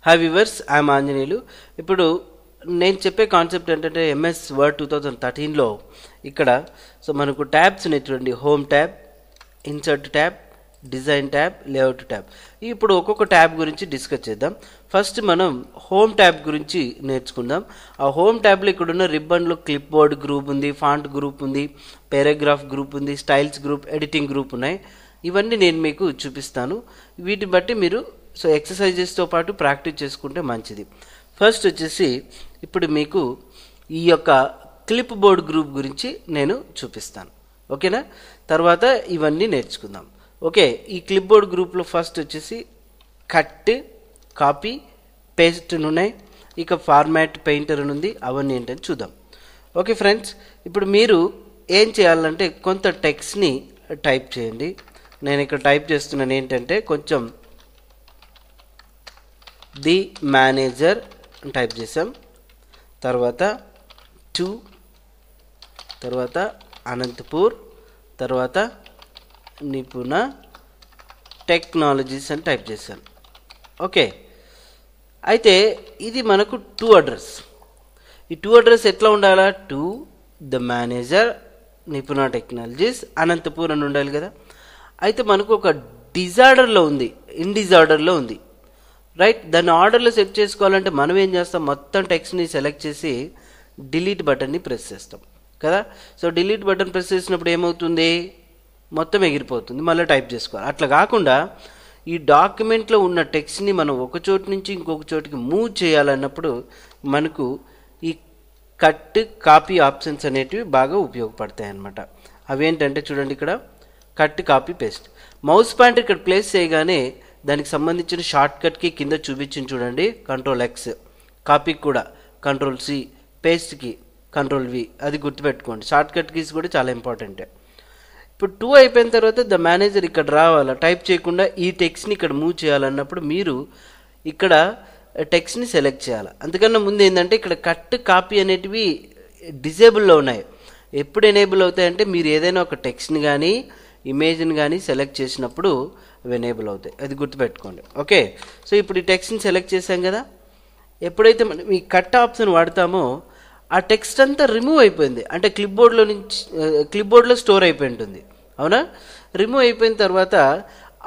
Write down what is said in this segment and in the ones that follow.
Hi viewers, I'm Anjaneyulu. ఇప్పుడు నేను చెప్పే కాన్సెప్ట్ ఏంటంటే ఎంఎస్ వర్డ్ 2013లో ఇక్కడ మనకు ట్యాబ్స్ ఉన్నాయి చూడండి. Home tab, insert tab, design tab, layout tab. ఇప్పుడు ఒక్కొక్క ట్యాబ్ గురించి డిస్కస్ చేద్దాం. ఫస్ట్ మనం హోమ్ ట్యాబ్ గురించి నేర్చుకుందాం. ఆ హోమ్ ట్యాబ్లో ఇక్కడ ఉన్న రిబ్బన్లో క్లిప్ బోర్డ్ గ్రూప్ ఉంది, ఫాంట్ గ్రూప్ ఉంది, పారాగ్రాఫ్ గ్రూప్ ఉంది, స్టైల్స్ గ్రూప్, ఎడిటింగ్ గ్రూప్ ఉన్నాయి. ఇవన్నీ నేను మీకు చూపిస్తాను. వీటిని బట్టి మీరు ఎక్సర్సైజెస్తో పాటు ప్రాక్టీస్ చేసుకుంటే మంచిది. ఫస్ట్ వచ్చేసి ఇప్పుడు మీకు ఈ యొక్క క్లిప్ బోర్డ్ గ్రూప్ గురించి నేను చూపిస్తాను, ఓకేనా? తర్వాత ఇవన్నీ నేర్చుకుందాం. ఓకే, ఈ క్లిప్ బోర్డ్ గ్రూప్లో ఫస్ట్ వచ్చేసి కట్, కాపీ, పేస్ట్ ఉన్నాయి. ఇక ఫార్మాట్, పెయింటర్ ఉంది. అవన్నీ ఏంటని చూద్దాం. ఓకే ఫ్రెండ్స్, ఇప్పుడు మీరు ఏం చేయాలంటే కొంత టెక్స్ట్ని టైప్ చేయండి. నేను ఇక్కడ టైప్ చేస్తున్నాను ఏంటంటే కొంచెం ది మేనేజర్ టైప్ చేసాం, తర్వాత టు, తర్వాత అనంతపూర్, తర్వాత నిపుణ టెక్నాలజీస్ అని టైప్ చేశాను. ఓకే, అయితే ఇది మనకు టు అడ్రస్. ఈ టు అడ్రస్ ఎట్లా ఉండాలా? To the manager, Nipuna technologies, Anantapur అని ఉండాలి కదా. అయితే మనకు ఒక డిజార్డర్లో ఉంది, ఇన్డిజార్డర్లో ఉంది, రైట్? దాన్ని ఆర్డర్లో సెట్ చేసుకోవాలంటే మనం ఏం చేస్తాం, మొత్తం టెక్స్ట్ని సెలెక్ట్ చేసి డిలీట్ బటన్ని ప్రెస్ చేస్తాం కదా. సో డిలీట్ బటన్ ప్రెస్ చేసినప్పుడు ఏమవుతుంది, మొత్తం ఎగిరిపోతుంది, మళ్ళీ టైప్ చేసుకోవాలి. అట్లా కాకుండా ఈ డాక్యుమెంట్లో ఉన్న టెక్స్ట్ని మనం ఒక చోటు నుంచి ఇంకొక చోటుకి మూవ్ చేయాలన్నప్పుడు మనకు ఈ కట్, కాపీ ఆప్షన్స్ అనేటివి బాగా ఉపయోగపడతాయి అన్నమాట. అవేంటంటే చూడండి, ఇక్కడ cut, copy, paste. Mouse pointer ఇక్కడ ప్లేస్ చేయగానే దానికి సంబంధించిన షార్ట్ కట్కి కింద చూపించింది చూడండి, Ctrl+X. కాపీకి కూడా Ctrl+C, పేస్ట్కి Ctrl+V. అది గుర్తుపెట్టుకోండి. షార్ట్ కట్ కీస్ కూడా చాలా ఇంపార్టెంట్. ఇప్పుడు 2 అయిపోయిన తర్వాత ద మేనేజర్ ఇక్కడ రావాలా, టైప్ చేయకుండా ఈ టెక్స్ట్ని ఇక్కడ మూవ్ చేయాలన్నప్పుడు మీరు ఇక్కడ టెక్స్ట్ని సెలెక్ట్ చేయాలి. అంతకన్నా ముందు ఏంటంటే ఇక్కడ కట్, కాపీ అనేటివి డిజేబుల్లో ఉన్నాయి. ఎప్పుడు ఎనేబుల్ అవుతాయంటే మీరు ఏదైనా ఒక టెక్స్ట్ని కానీ ఇమేజ్ని కానీ సెలెక్ట్ చేసినప్పుడు అవి ఎనేబుల్ అవుతాయి. అది గుర్తుపెట్టుకోండి. ఓకే, సో ఇప్పుడు ఈ టెక్స్ట్ని సెలెక్ట్ చేసాం కదా. ఎప్పుడైతే మనం ఈ కట్ ఆప్షన్ వాడతామో ఆ టెక్స్ట్ అంతా రిమూవ్ అయిపోయింది, అంటే క్లిప్బోర్డ్లో స్టోర్ అయిపోయి ఉంటుంది, అవునా? రిమూవ్ అయిపోయిన తర్వాత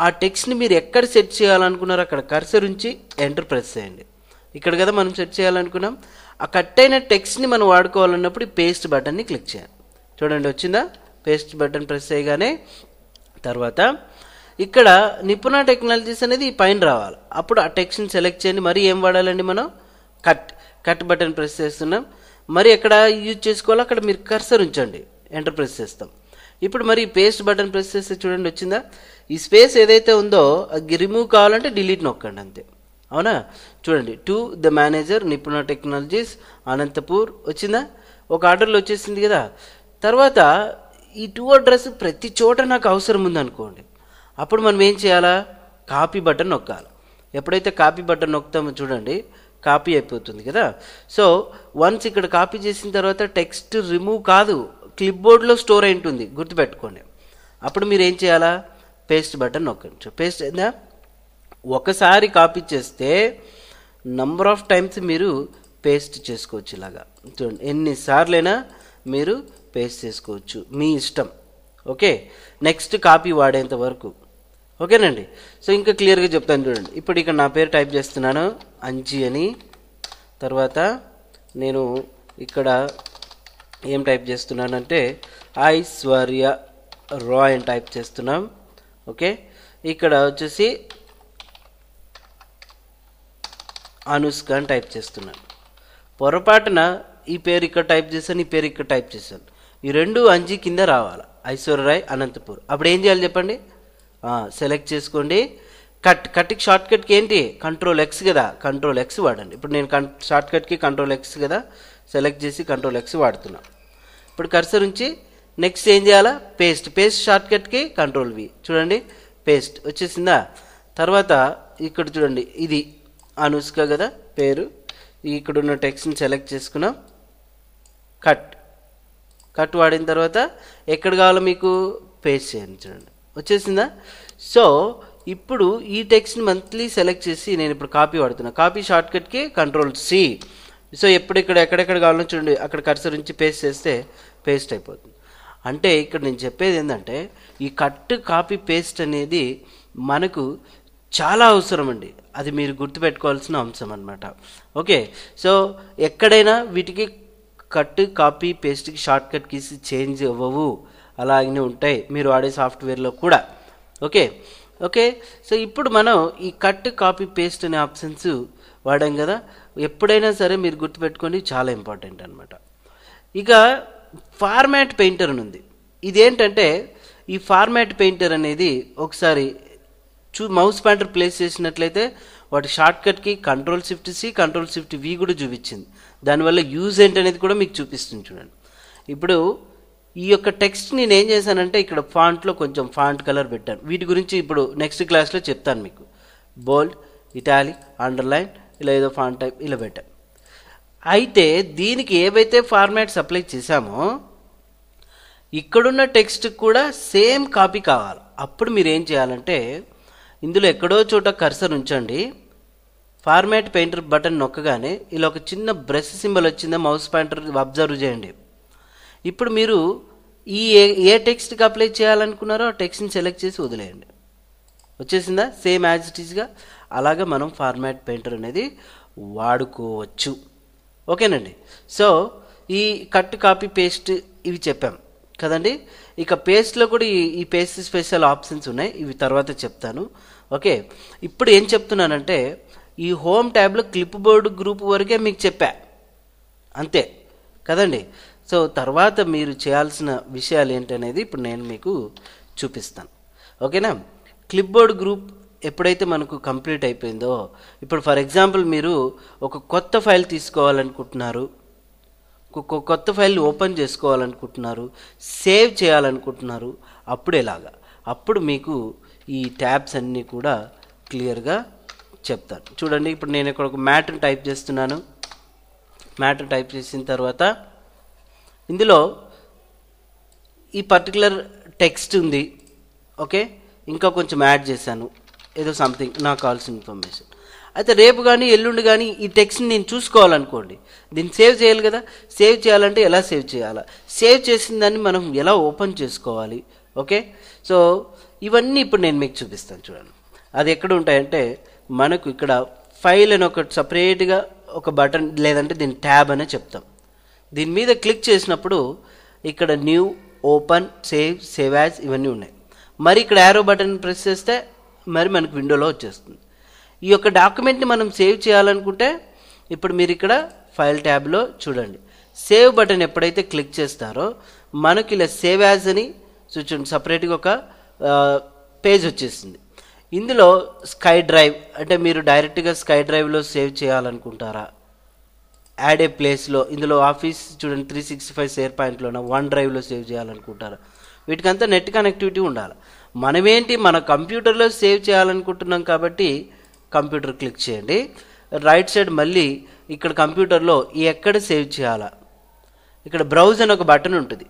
ఆ టెక్స్ట్ని మీరు ఎక్కడ సెట్ చేయాలనుకున్నారో అక్కడ కర్సర్ ఉంచి ఎంటర్ ప్రెస్ చేయండి. ఇక్కడ కదా మనం సెట్ చేయాలనుకున్నాం. ఆ కట్ అయిన టెక్స్ట్ని మనం వాడుకోవాలన్నప్పుడు ఈ పేస్ట్ బటన్ని క్లిక్ చేయండి. చూడండి, వచ్చిందా? పేస్ట్ బటన్ ప్రెస్ చేయగానే తర్వాత ఇక్కడ నిపుణ టెక్నాలజీస్ అనేది ఈ పైన రావాలి. అప్పుడు ఆ టెక్స్ట్ని సెలెక్ట్ చేయండి. మరి ఏం వాడాలండి మనం? కట్ బటన్ ప్రెస్ చేస్తున్నాం. మరి ఎక్కడ యూజ్ చేసుకోవాలో అక్కడ మీరు కర్సర్ ఉంచండి, ఎంటర్ ప్రెస్ చేస్తాం. ఇప్పుడు మరి పేస్ట్ బటన్ ప్రెస్ చేస్తే చూడండి, వచ్చిందా? ఈ స్పేస్ ఏదైతే ఉందో అది రిమూవ్ కావాలంటే డిలీట్ నొక్కండి, అంతే, అవునా? చూడండి, to the manager, Nipuna technologies, Anantapur వచ్చిందా? ఒక ఆర్డర్లో వచ్చేసింది కదా. తర్వాత ఈ టు అడ్రస్ ప్రతి చోట నాకు అవసరం ఉందనుకోండి, అప్పుడు మనం ఏం చేయాలా? కాపీ బటన్ నొక్కాలి. ఎప్పుడైతే కాపీ బటన్ నొక్కుతామో చూడండి, కాపీ అయిపోతుంది కదా. సో వన్స్ ఇక్కడ కాపీ చేసిన తర్వాత టెక్స్ట్ రిమూవ్ కాదు, క్లిప్బోర్డ్లో స్టోర్ అయి ఉంటుంది, గుర్తుపెట్టుకోండి. అప్పుడు మీరు ఏం చేయాలా? పేస్ట్ బటన్ నొక్కండి. పేస్ట్ అయిందా? ఒకసారి కాపీ చేస్తే నంబర్ ఆఫ్ టైమ్స్ మీరు పేస్ట్ చేసుకోవచ్చు. ఇలాగా చూడండి, ఎన్నిసార్లైనా మీరు పేస్ట్ చేసుకోవచ్చు, మీ ఇష్టం. ఓకే, నెక్స్ట్ కాపీ వాడేంత వరకు. ఓకేనండి. సో ఇంకా క్లియర్గా చెప్తాను చూడండి. ఇప్పుడు ఇక్కడ నా పేరు టైప్ చేస్తున్నాను, అంజి అని. తర్వాత నేను ఇక్కడ ఏం టైప్ చేస్తున్నానంటే ఐశ్వర్య రాయ్ అని టైప్ చేస్తున్నాం. ఓకే, ఇక్కడ వచ్చేసి అనుష్క అని టైప్ చేస్తున్నాను. పొరపాటున ఈ పేరు ఇక్కడ టైప్ చేశాను, ఈ పేరు ఇక్కడ టైప్ చేశాను. ఈ రెండు అంజి కింద రావాలి, ఐశ్వర్య రాయ్, అనంతపూర్. అప్పుడు ఏం చేయాలి చెప్పండి? సెలెక్ట్ చేసుకోండి. కట్కి షార్ట్ కట్కి ఏంటి? Ctrl+X కదా, Ctrl+X వాడండి. ఇప్పుడు నేను షార్ట్ కట్కి Ctrl+X కదా, సెలెక్ట్ చేసి Ctrl+X వాడుతున్నా. ఇప్పుడు కర్సర్ ఉంచి నెక్స్ట్ ఏం చేయాలా? పేస్ట్ షార్ట్ కట్కి Ctrl+V. చూడండి, పేస్ట్ వచ్చేసిందా? తర్వాత ఇక్కడ చూడండి, ఇది అనుష్క కదా పేరు. ఇక్కడున్న టెక్స్ట్ని సెలెక్ట్ చేసుకున్నాం. కట్ వాడిన తర్వాత ఎక్కడ కావాలో మీకు పేస్ట్ చేయండి. చూడండి, వచ్చేసిందా? సో ఇప్పుడు ఈ టెక్స్ట్ని మంత్లీ సెలెక్ట్ చేసి నేను ఇప్పుడు కాపీ వాడుతున్నా. Copy షార్ట్కట్కి Ctrl+C. సో ఎక్కడెక్కడ కావాలో చూడండి, అక్కడ కర్సర్ నుంచి పేస్ట్ చేస్తే పేస్ట్ అయిపోతుంది. అంటే ఇక్కడ నేను చెప్పేది ఏంటంటే ఈ కట్ కాపీ పేస్ట్ అనేది మనకు చాలా అవసరం అండి. అది మీరు గుర్తుపెట్టుకోవాల్సిన అంశం అనమాట. ఓకే, సో ఎక్కడైనా వీటికి కట్ కాపీ పేస్ట్కి షార్ట్కట్ కీస్ చేంజ్ అవ్వవు, అలాగనే ఉంటాయి మీరు వాడే సాఫ్ట్వేర్లో కూడా. ఓకే ఓకే సో ఇప్పుడు మనం ఈ కట్ కాపీ పేస్ట్ అనే ఆప్షన్స్ వాడాం కదా, ఎప్పుడైనా సరే మీరు గుర్తుపెట్టుకోండి, చాలా ఇంపార్టెంట్ అనమాట. ఇక ఫార్మాట్ పెయింటర్ అని ఉంది. ఇదేంటంటే ఈ ఫార్మాట్ పెయింటర్ అనేది ఒకసారి మౌస్ పాయింటర్ ప్లేస్ చేసినట్లయితే వాటి షార్ట్కట్కి Ctrl+Shift+C Ctrl+Shift+V కూడా చూపించింది. దానివల్ల యూజ్ ఏంటనేది కూడా మీకు చూపిస్తుంది చూడండి. ఇప్పుడు ఈ యొక్క టెక్స్ట్ నేను ఏం చేశానంటే ఇక్కడ ఫాంట్లో కొంచెం ఫాంట్ కలర్ పెట్టాను. వీటి గురించి ఇప్పుడు నెక్స్ట్ క్లాస్లో చెప్తాను మీకు. బోల్డ్, ఇటాలిక్, అండర్లైన్, ఇలా ఏదో ఫాంట్ టైప్ ఇలా పెట్టాను. అయితే దీనికి ఏవైతే ఫార్మాట్స్ అప్లై చేశామో ఇక్కడున్న టెక్స్ట్ కూడా సేమ్ కాపీ కావాలి. అప్పుడు మీరు ఏం చేయాలంటే ఇందులో ఎక్కడో చోట కర్సర్ ఉంచండి, ఫార్మాట్ పెయింటర్ బటన్ నొక్కగానే ఇలా ఒక చిన్న బ్రష్ సింబల్ వచ్చిందా మౌస్ పాయింటర్ అబ్జర్వ్ చేయండి. ఇప్పుడు మీరు ఈ ఏ టెక్స్ట్కి అప్లై చేయాలనుకున్నారో ఆ టెక్స్ట్ని సెలెక్ట్ చేసి వదిలేయండి. వచ్చేసిందా సేమ్ యాజ్ ఇట్ ఈస్గా. అలాగా మనం ఫార్మాట్ పెయింటర్ అనేది వాడుకోవచ్చు. ఓకేనండి. సో ఈ కట్ కాపీ పేస్ట్ ఇవి చెప్పాం కదండి. ఇక పేస్ట్లో కూడా ఈ పేస్ట్ స్పెషల్ ఆప్షన్స్ ఉన్నాయి, ఇవి తర్వాత చెప్తాను. ఓకే, ఇప్పుడు ఏం చెప్తున్నానంటే ఈ హోమ్ ట్యాబ్లో క్లిప్ బోర్డ్ గ్రూప్ వరకే మీకు చెప్పా, అంతే కదండి. సో తర్వాత మీరు చేయాల్సిన విషయాలు ఏంటనేది ఇప్పుడు నేను మీకు చూపిస్తాను. ఓకేనా. క్లిప్ బోర్డ్ గ్రూప్ ఎప్పుడైతే మనకు కంప్లీట్ అయిపోయిందో, ఇప్పుడు ఫర్ ఎగ్జాంపుల్ మీరు ఒక కొత్త ఫైల్ తీసుకోవాలనుకుంటున్నారు, కొత్త ఫైల్ ఓపెన్ చేసుకోవాలనుకుంటున్నారు, సేవ్ చేయాలనుకుంటున్నారు, అప్పుడు ఎలాగా, అప్పుడు మీకు ఈ ట్యాబ్స్ అన్నీ కూడా క్లియర్గా చెప్తాను చూడండి. ఇప్పుడు నేను ఇక్కడ ఒక మ్యాటర్ టైప్ చేస్తున్నాను. మ్యాటర్ టైప్ చేసిన తర్వాత ఇందులో ఈ పర్టికులర్ టెక్స్ట్ ఉంది. ఓకే, ఇంకా కొంచెం యాడ్ చేశాను, ఏదో సంథింగ్ నాకు కావాల్సిన ఇన్ఫర్మేషన్. అయితే రేపు కానీ ఎల్లుండి కానీ ఈ టెక్స్ట్ని నేను చూసుకోవాలనుకోండి, దీన్ని సేవ్ చేయాలి కదా. సేవ్ చేయాలంటే ఎలా సేవ్ చేయాలా, సేవ్ చేసిన దాన్ని మనం ఎలా ఓపెన్ చేసుకోవాలి. ఓకే, సో ఇవన్నీ ఇప్పుడు నేను మీకు చూపిస్తాను చూడండి. అది ఎక్కడ ఉంటాయంటే మనకు ఇక్కడ ఫైల్ అని ఒక సపరేట్గా ఒక బటన్, లేదంటే దీన్ని ట్యాబ్ అనే చెప్తాం. దీని మీద క్లిక్ చేసినప్పుడు ఇక్కడ new, open, save, save as ఇవన్నీ ఉన్నాయి. మరి ఇక్కడ యారో బటన్ ప్రెస్ చేస్తే మరి మనకు విండోలో వచ్చేస్తుంది. ఈ యొక్క డాక్యుమెంట్ని మనం సేవ్ చేయాలనుకుంటే ఇప్పుడు మీరు ఇక్కడ ఫైల్ ట్యాబ్లో చూడండి, సేవ్ బటన్ ఎప్పుడైతే క్లిక్ చేస్తారో మనకి ఇలా సేవ్ యాజ్ అని చూడండి సపరేట్గా ఒక పేజ్ వచ్చేసింది. ఇందులో స్కై డ్రైవ్ అంటే మీరు డైరెక్ట్గా స్కై డ్రైవ్లో సేవ్ చేయాలనుకుంటారా, యాడ్ ఏ ప్లేస్లో ఇందులో ఆఫీస్ చూడండి 365 షేర్ పాయింట్లోన వన్ డ్రైవ్లో సేవ్ చేయాలనుకుంటారా, వీటికంతా నెట్ కనెక్టివిటీ ఉండాలి. మనమేంటి మన కంప్యూటర్లో సేవ్ చేయాలనుకుంటున్నాం కాబట్టి కంప్యూటర్ క్లిక్ చేయండి. రైట్ సైడ్ మళ్ళీ ఇక్కడ కంప్యూటర్లో ఎక్కడ సేవ్ చేయాలా, ఇక్కడ బ్రౌజ్ అని ఒక బటన్ ఉంటుంది.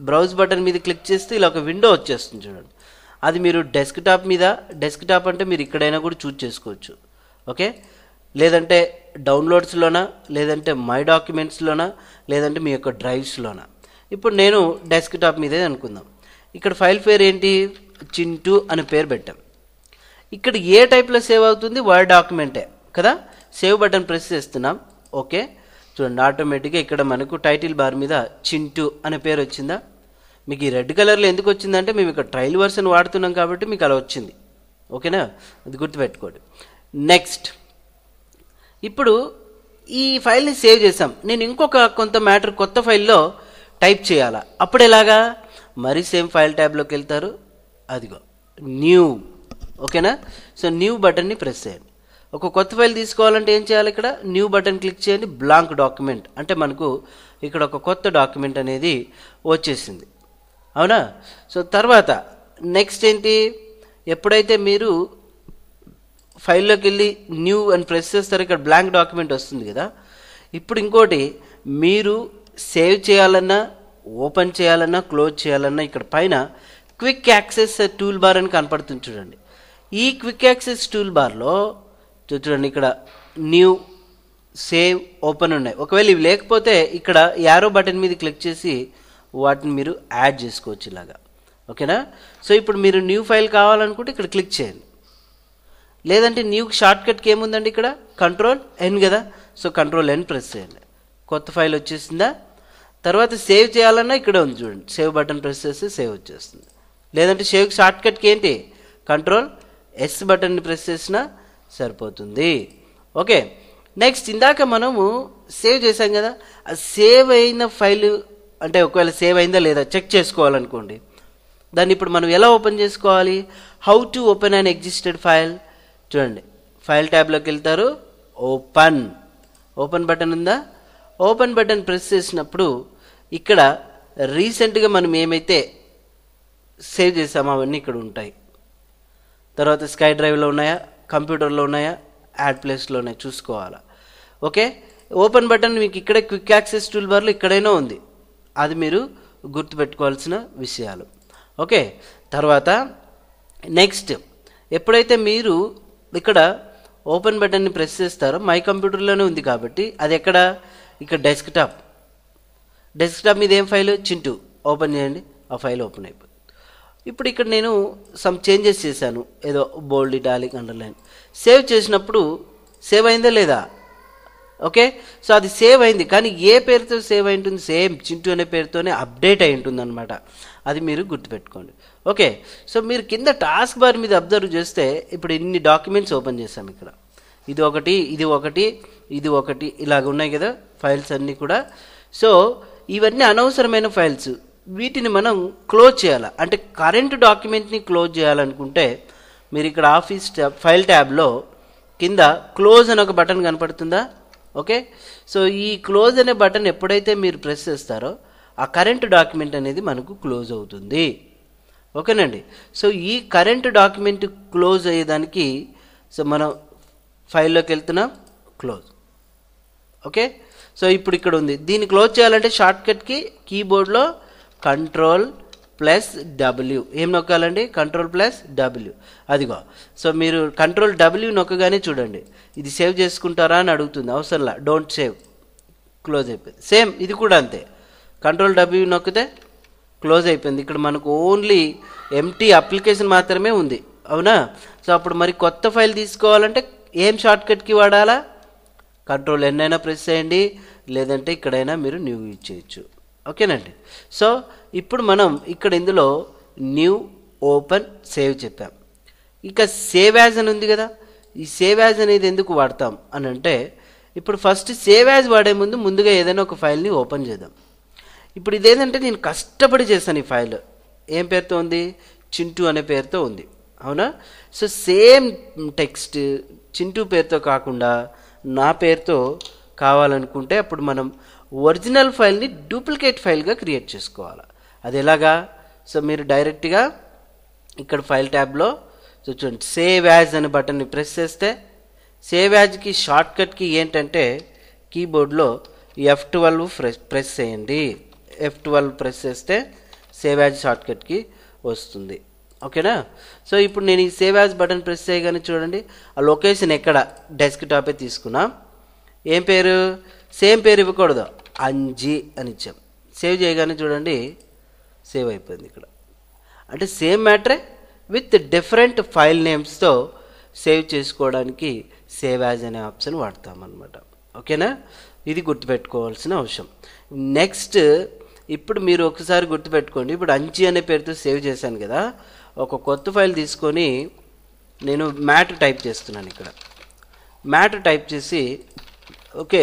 బ్రౌజ్ బటన్ మీద క్లిక్ చేస్తే ఇలా ఒక విండో వచ్చేస్తుంది చూడండి. అది మీరు డెస్క్టాప్ మీద, డెస్క్టాప్ అంటే మీరు ఇక్కడైనా కూడా చూస్ చేసుకోవచ్చు. ఓకే, లేదంటే డౌన్లోడ్స్లోనా, లేదంటే మై డాక్యుమెంట్స్లోనా, లేదంటే మీ యొక్క డ్రైవ్స్లోనా. ఇప్పుడు నేను డెస్క్టాప్ మీదే అనుకుందాం. ఇక్కడ ఫైల్ పేరు ఏంటి, చింటూ అనే పేరు పెట్టాం. ఇక్కడ ఏ టైప్లో సేవ్ అవుతుంది, వర్డ్ డాక్యుమెంటే కదా. సేవ్ బటన్ ప్రెస్ చేస్తున్నాం. ఓకే, చూడండి ఆటోమేటిక్గా ఇక్కడ మనకు టైటిల్ బార్ మీద చింటూ అనే పేరు వచ్చిందా. మీకు ఈ రెడ్ కలర్లో ఎందుకు వచ్చిందంటే మేము ఇక్కడ ట్రయల్ వర్షన్ వాడుతున్నాం కాబట్టి మీకు అలా వచ్చింది. ఓకేనా, అది గుర్తుపెట్టుకోండి. నెక్స్ట్, ఇప్పుడు ఈ ఫైల్ని సేవ్ చేసాం. నేను ఇంకొక కొంత మ్యాటర్ కొత్త ఫైల్లో టైప్ చేయాలా, అప్పుడు ఎలాగా, మరి సేమ్ ఫైల్ ట్యాబ్లోకి వెళ్తారు, అదిగో న్యూ. ఓకేనా, సో న్యూ బటన్ని ప్రెస్ చేయండి. ఒక కొత్త ఫైల్ తీసుకోవాలంటే ఏం చేయాలి, ఇక్కడ న్యూ బటన్ క్లిక్ చేయండి. బ్లాంక్ డాక్యుమెంట్ అంటే మనకు ఇక్కడ ఒక కొత్త డాక్యుమెంట్ అనేది వచ్చేసింది. అవునా. సో తర్వాత నెక్స్ట్ ఏంటి, ఎప్పుడైతే మీరు ఫైల్లోకి వెళ్ళి న్యూ అని ప్రెస్ చేస్తారో ఇక్కడ బ్లాంక్ డాక్యుమెంట్ వస్తుంది కదా. ఇప్పుడు ఇంకోటి, మీరు సేవ్ చేయాలన్నా, ఓపెన్ చేయాలన్నా, క్లోజ్ చేయాలన్నా ఇక్కడ పైన క్విక్ యాక్సెస్ టూల్ బార్ అని కనపడుతుంది చూడండి. ఈ క్విక్ యాక్సెస్ టూల్ బార్లో చూడండి ఇక్కడ న్యూ, సేవ్, ఓపెన్ ఉన్నాయి. ఒకవేళ ఇవి లేకపోతే ఇక్కడ యారో బటన్ మీద క్లిక్ చేసి వాటిని మీరు యాడ్ చేసుకోవచ్చు ఇలాగా. ఓకేనా? సో ఇప్పుడు మీరు న్యూ ఫైల్ కావాలనుకుంటే ఇక్కడ క్లిక్ చేయండి. లేదంటే న్యూ షార్ట్ కట్కి ఏముందండి ఇక్కడ Ctrl+N కదా. సో Ctrl+N ప్రెస్ చేయండి. కొత్త ఫైల్ వచ్చేసిందా? తర్వాత సేవ్ చేయాలన్నా ఇక్కడ ఉంది చూడండి, సేవ్ బటన్ ప్రెస్ చేస్తే సేవ్ వచ్చేస్తుంది. లేదంటే సేవ్ షార్ట్ కట్కి ఏంటి Ctrl+S బటన్ని ప్రెస్ చేసినా సరిపోతుంది. ఓకే, నెక్స్ట్ ఇందాక మనము సేవ్ చేసాం కదా, ఆ సేవ్ అయిన ఫైల్ అంటే ఒకవేళ సేవ్ అయిందా లేదా చెక్ చేసుకోవాలనుకోండి, దాన్ని ఇప్పుడు మనం ఎలా ఓపెన్ చేసుకోవాలి? How to open an existed file. చూడండి, ఫైల్ ట్యాబ్లోకి వెళ్తారు, ఓపెన్ బటన్ ఉందా? ఓపెన్ బటన్ ప్రెస్ చేసినప్పుడు ఇక్కడ రీసెంట్గా మనం ఏమైతే సేవ్ చేసామో అవన్నీ ఇక్కడ ఉంటాయి. తర్వాత స్కై డ్రైవ్లో ఉన్నాయా, కంప్యూటర్లో ఉన్నాయా, యాడ్ ప్లేస్లో ఉన్నాయి, చూసుకోవాలా. ఓకే, ఓపెన్ బటన్ మీకు ఇక్కడే క్విక్ యాక్సెస్ టూల్ బార్లో ఇక్కడైనా ఉంది, అది మీరు గుర్తుపెట్టుకోవాల్సిన విషయాలు. ఓకే, తర్వాత నెక్స్ట్ ఎప్పుడైతే మీరు ఇక్కడ ఓపెన్ బటన్ని ప్రెస్ చేస్తారో మై కంప్యూటర్లోనే ఉంది కాబట్టి అది ఎక్కడ? ఇక్కడ డెస్క్టాప్ మీద ఏం ఫైల్? చింటూ. ఓపెన్ చేయండి, ఆ ఫైల్ ఓపెన్ అయిపోతుంది. ఇప్పుడు ఇక్కడ నేను సమ్ చేంజెస్ చేశాను, ఏదో బోల్డ్, ఇటాలిక్, అండర్లైన్. సేవ్ చేసినప్పుడు సేవ్ అయిందా లేదా? ఓకే, సో అది సేవ్ అయింది, కానీ ఏ పేరుతో సేవ్ అయి ఉంటుంది? సేమ్ చింటూ అనే పేరుతోనే అప్డేట్ అయి ఉంటుంది అనమాట. అది మీరు గుర్తుపెట్టుకోండి. ఓకే, సో మీరు కింద టాస్క్ బార్ మీద అబ్జర్వ్ చేస్తే ఇప్పుడు ఇన్ని డాక్యుమెంట్స్ ఓపెన్ చేసాం. ఇక్కడ ఇది ఒకటి, ఇది ఒకటి, ఇది ఒకటి, ఇలాగ ఉన్నాయి కదా ఫైల్స్ అన్నీ కూడా. సో ఇవన్నీ అనవసరమైన ఫైల్స్, వీటిని మనం క్లోజ్ చేయాలి. అంటే కరెంట్ డాక్యుమెంట్ని క్లోజ్ చేయాలనుకుంటే మీరు ఇక్కడ ఆఫీస్ ట్యాబ్, ఫైల్ ట్యాబ్లో కింద క్లోజ్ అని ఒక బటన్ కనపడుతుందా? ఓకే, సో ఈ క్లోజ్ అనే బటన్ ఎప్పుడైతే మీరు ప్రెస్ చేస్తారో ఆ కరెంట్ డాక్యుమెంట్ అనేది మనకు క్లోజ్ అవుతుంది. ఓకేనండి, సో ఈ కరెంట్ డాక్యుమెంట్ క్లోజ్ అయ్యేదానికి సో మనం ఫైల్లోకి వెళ్తున్నాం, క్లోజ్. ఓకే, సో ఇప్పుడు ఇక్కడ ఉంది, దీన్ని క్లోజ్ చేయాలంటే షార్ట్ కట్కి కీబోర్డ్లో Ctrl+W ఏం నొక్కాలండి? Ctrl+W. అదిగో, సో మీరు Ctrl+W నొక్కగానే చూడండి ఇది సేవ్ చేసుకుంటారా అని అడుగుతుంది. అవసరంలా, డోంట్ సేవ్, క్లోజ్ అయిపోయింది. సేమ్ ఇది కూడా అంతే, Ctrl+W నొక్కితే క్లోజ్ అయిపోయింది. ఇక్కడ మనకు ఓన్లీ ఎంటీ అప్లికేషన్ మాత్రమే ఉంది, అవునా? సో అప్పుడు మరి కొత్త ఫైల్ తీసుకోవాలంటే ఏం షార్ట్ కట్కి వాడాలా? Ctrl+N అయినా ప్రెస్ చేయండి, లేదంటే ఇక్కడైనా మీరు న్యూ యూజ్ చేయొచ్చు. ఓకేనండి, సో ఇప్పుడు మనం ఇక్కడ ఇందులో న్యూ, ఓపెన్, సేవ్ చెప్పాం. ఇక సేవ్ యాజ్ అని ఉంది కదా, ఈ సేవ్ యాజ్ అనేది ఎందుకు వాడతాం అని అంటే, ఇప్పుడు ఫస్ట్ సేవ్ యాజ్ వాడే ముందుగా ఏదైనా ఒక ఫైల్ని ఓపెన్ చేద్దాం. ఇప్పుడు ఇదేంటంటే నేను కష్టపడి చేశాను. ఈ ఫైల్ ఏం పేరుతో ఉంది? చింటూ అనే పేరుతో ఉంది, అవునా? సో సేమ్ టెక్స్ట్ చింటూ పేరుతో కాకుండా నా పేరుతో కావాలనుకుంటే అప్పుడు మనం ఒరిజినల్ ఫైల్ని డూప్లికేట్ ఫైల్గా క్రియేట్ చేసుకోవాలి. అది ఎలాగా? సో మీరు డైరెక్ట్గా ఇక్కడ ఫైల్ ట్యాబ్లో సో చూడండి, సేవ్ యాజ్ అనే బటన్ని ప్రెస్ చేస్తే సేవ్ యాజ్కి షార్ట్ కట్కి ఏంటంటే కీబోర్డ్లో F12 ప్రెస్ చేయండి. F12 ప్రెస్ చేస్తే సేవ్ యాజ్ షార్ట్ కట్కి వస్తుంది. ఓకేనా? సో ఇప్పుడు నేను ఈ సేవ్ యాజ్ బటన్ ప్రెస్ చేయగానే చూడండి ఆ లొకేషన్ ఎక్కడ? డెస్క్టాపే తీసుకున్నాం. ఏం పేరు? సేమ్ పేరు ఇవ్వకూడదు, అంజీ అని ఇచ్చాం. సేవ్ చేయగానే చూడండి సేవ్ అయిపోయింది. ఇక్కడ అంటే సేమ్ మ్యాటరే విత్ డిఫరెంట్ ఫైల్ నేమ్స్తో సేవ్ చేసుకోవడానికి సేవ్ యాజ్ అనే ఆప్షన్ వాడతామన్నమాట. ఓకేనా? ఇది గుర్తుపెట్టుకోవాల్సిన అవసరం. నెక్స్ట్ ఇప్పుడు మీరు ఒకసారి గుర్తుపెట్టుకోండి, ఇప్పుడు అంజీ అనే పేరుతో సేవ్ చేశాను కదా, ఒక కొత్త ఫైల్ తీసుకొని నేను మ్యాట్ టైప్ చేస్తున్నాను. ఇక్కడ మ్యాట్ టైప్ చేసి ఓకే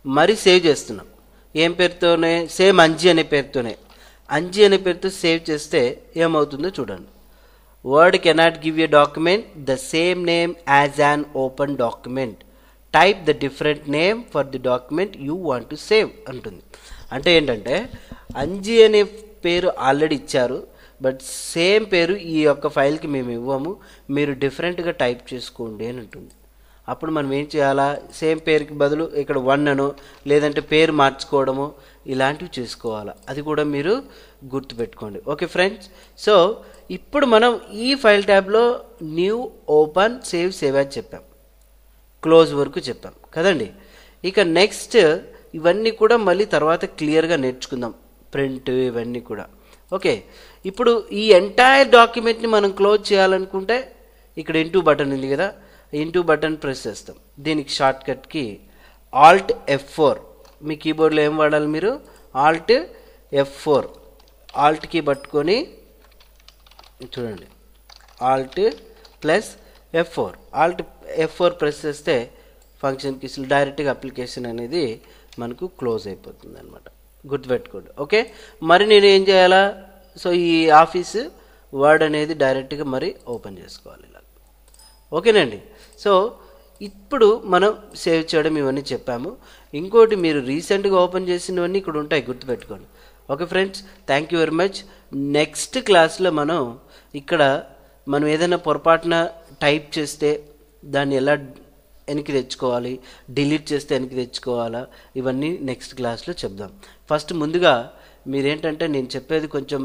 మరి సేవ్ చేస్తున్నాం. ఏం పేరుతోనే? సేమ్ అంజీ అనే పేరుతోనే. అంజీ అనే పేరుతో సేవ్ చేస్తే ఏమవుతుందో చూడండి. Word cannot give a document the same name as an open document, type the different name for the document you want to save అంటుంది. అంటే ఏంటంటే అంజీ అనే పేరు ఆల్రెడీ ఇచ్చారు, బట్ సేమ్ పేరు ఈ యొక్క ఫైల్కి మేము ఇవ్వము, మీరు డిఫరెంట్గా టైప్ చేసుకోండి అని ఉంటుంది. అప్పుడు మనం ఏం చేయాలా? సేమ్ పేరుకి బదులు ఇక్కడ 1 అనో లేదంటే పేరు మార్చుకోవడమో ఇలాంటివి చేసుకోవాలా. అది కూడా మీరు గుర్తుపెట్టుకోండి. ఓకే ఫ్రెండ్స్, సో ఇప్పుడు మనం ఈ ఫైల్ ట్యాబ్లో న్యూ, ఓపెన్, సేవ్ యాజ్ చెప్పాం, క్లోజ్ వరకు చెప్పాం కదండి. ఇక నెక్స్ట్ ఇవన్నీ కూడా మళ్ళీ తర్వాత క్లియర్గా నేర్చుకుందాం, ప్రింట్ ఇవన్నీ కూడా. ఓకే, ఇప్పుడు ఈ ఎంటైర్ డాక్యుమెంట్ని మనం క్లోజ్ చేయాలనుకుంటే ఇక్కడ ఇంటూ బటన్ ఉంది కదా, ఇంటూ బటన్ ప్రెస్ చేస్తాం. దీనికి షార్ట్ కట్కి Alt F4, మీ కీబోర్డ్లో ఏం వాడాలి మీరు, Alt F4, Alt కీ పట్టుకొని చూడండి, Alt plus F4, Alt F4 press చేస్తే ఫంక్షన్ కీస్లో డైరెక్ట్గా అప్లికేషన్ అనేది మనకు క్లోజ్ అయిపోతుంది అనమాట, గుర్తుపెట్టుకోండి. ఓకే, మరి నేను ఏం చేయాలా, సో ఈ ఆఫీస్ వర్డ్ అనేది డైరెక్ట్గా మరి ఓపెన్ చేసుకోవాలి ఇలా. ఓకేనండి, సో ఇప్పుడు మనం సేవ్ చేయడం ఇవన్నీ చెప్పాము. ఇంకోటి మీరు రీసెంట్గా ఓపెన్ చేసినవన్నీ ఇక్కడ ఉంటాయి, గుర్తుపెట్టుకోండి. Okay friends, thank you very much. Next క్లాస్లో మనం ఏదైనా పొరపాటున టైప్ చేస్తే దాన్ని ఎలా వెనక్కి తెచ్చుకోవాలి, డిలీట్ చేస్తే వెనక్కి తెచ్చుకోవాలా, ఇవన్నీ నెక్స్ట్ క్లాస్లో చెప్దాం. ఫస్ట్ ముందుగా మీరేంటంటే నేను చెప్పేది కొంచెం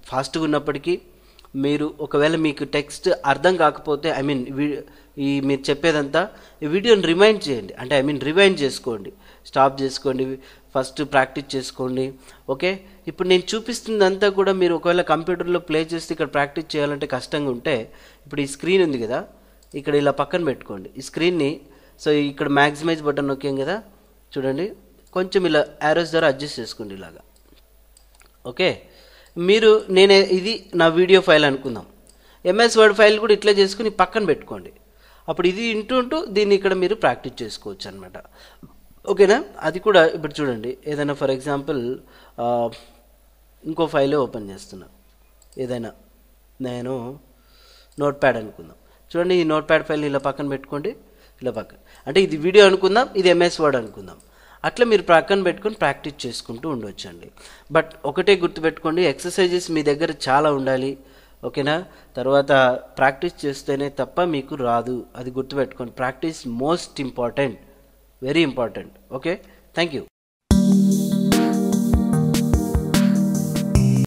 ఫాస్ట్గా ఉన్నప్పటికీ మీరు ఒకవేళ మీకు టెక్స్ట్ అర్థం కాకపోతే మీరు చెప్పేదంతా ఈ వీడియోని రిమైండ్ చేయండి, అంటే రివైండ్ చేసుకోండి, స్టాప్ చేసుకోండి, ఫస్ట్ ప్రాక్టీస్ చేసుకోండి. ఓకే, ఇప్పుడు నేను చూపిస్తుందంతా కూడా మీరు ఒకవేళ కంప్యూటర్లో ప్లే చేస్తే ఇక్కడ ప్రాక్టీస్ చేయాలంటే కష్టంగా ఉంటే ఇప్పుడు ఈ స్క్రీన్ ఉంది కదా, ఇక్కడ ఇలా పక్కన పెట్టుకోండి ఈ స్క్రీన్ని. సో ఇక్కడ మ్యాక్సిమైజ్ బటన్ నొక్కాం కదా, చూడండి కొంచెం ఇలా యారోస్ ద్వారా అడ్జస్ట్ చేసుకోండి ఇలాగా. ఓకే, ఇది నా వీడియో ఫైల్ అనుకుందాం, ఎంఎస్ వర్డ్ ఫైల్ కూడా ఇట్లా చేసుకుని పక్కన పెట్టుకోండి. అప్పుడు ఇది ఇంటూ దీన్ని ఇక్కడ మీరు ప్రాక్టీస్ చేసుకోవచ్చు అనమాట. ఓకేనా, అది కూడా ఇప్పుడు చూడండి, ఏదైనా ఫర్ ఎగ్జాంపుల్ ఇంకో ఫైల్ ఓపెన్ చేస్తున్నా, ఏదైనా నేను నోట్ ప్యాడ్ అనుకుందాం. చూడండి ఈ నోట్ ప్యాడ్ ఫైల్ని ఇలా పక్కన పెట్టుకోండి, ఇలా పక్కన, అంటే ఇది వీడియో అనుకుందాం, ఇది ఎంఎస్ వర్డ్ అనుకుందాం. అట్లా మీరు పక్కన పెట్టుకొని ప్రాక్టీస్ చేసుకుంటూ ఉండొచ్చండి. బట్ ఒకటే గుర్తుపెట్టుకోండి, ఎక్సర్సైజెస్ మీ దగ్గర చాలా ఉండాలి. ఓకేనా, తర్వాత ప్రాక్టీస్ చేస్తేనే తప్ప మీకు రాదు, అది గుర్తుపెట్టుకోండి. Practice most important, very important. Okay, thank you.